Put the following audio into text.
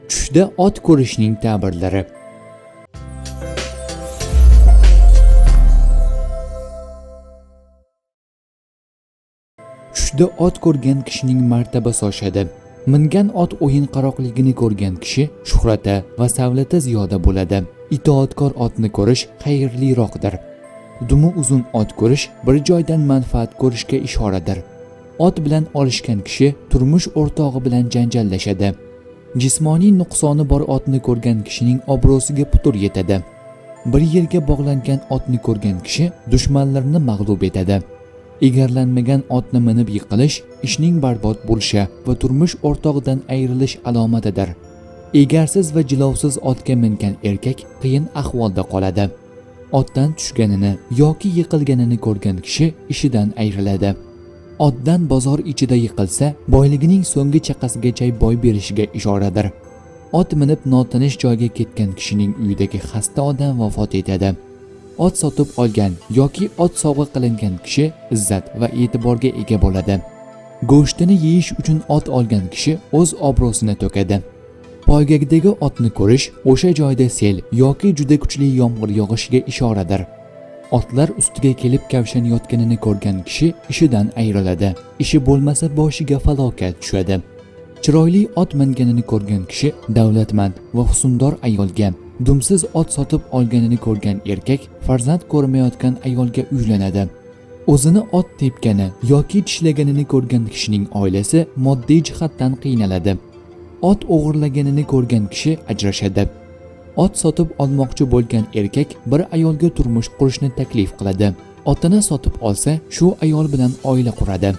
Tushda ot ko'rishning ta'birlari. Tushda ot ko'rgan kishining martabasi oshadi. Mingan ot o'yin qaroqligini ko'rgan kishi shuhrati va savlati ziyoda bo'ladi. Itoatkor otni ko'rish xayrliroqdir. Dumi uzun ot ko'rish bir joydan manfaat ko'rishga ishoradir. Ot bilan olishgan kishi turmush o'rtog'i bilan janjallashadi. Jismoniy nuqsoni bor otni ko'rgan kishining obro'siga putur yetadi. Bir yerga bog'langan otni ko'rgan kishi dushmanlarni mag'lub etadi. Egarlanmagan otni minib yiqilish ishning barbod bo'lishi va turmush o'rtog'idan ayrilish alomatidir. Egarsiz va jilovsiz otga mingan erkak qiyin ahvolda qoladi. Otdan tushganini yoki yiqilganini ko'rgan kishi ishidan ayriladi. Otdan bozor ichida yiqilsa, boyligining so'nggi chaqasigacha boy berishiga ishoradir. Ot minib notanish joyga ketgan kishining uyidagi xasta odam vafot etadi. Ot sotib olgan yoki ot sovg'a qilingan kishi izzat va e'tiborga ega bo'ladi. Go'shtini yeyish uchun ot olgan kishi o'z obro'sini to'kadi. Poygagdagi otni ko'rish o'sha joyda sel yoki juda kuchli yomg'ir yog'ishiga ishoradir. Otlar ustiga kelib kavshanayotganini ko'rgan kishi ishidan ayriladi. Ishi bo'lmasa boshiga falokat tushadi. Chiroyli ot minganini ko'rgan kishi davlatmand va husndor ayolga, dumsiz ot sotib olganini ko'rgan erkak farzand ko'rmayotgan ayolga uylanadi. O'zini ot tepgani yoki tishlaganini ko'rgan kishining oilasi moddiy jihatdan qiynaladi. Ot o'g'irlaganini ko'rgan kishi ajrashadi. Ot sotib olmoqchi bo'lgan erkak bir ayolga turmush qurishni taklif qiladi. Otini sotib olsa, shu ayol bilan oila quradi.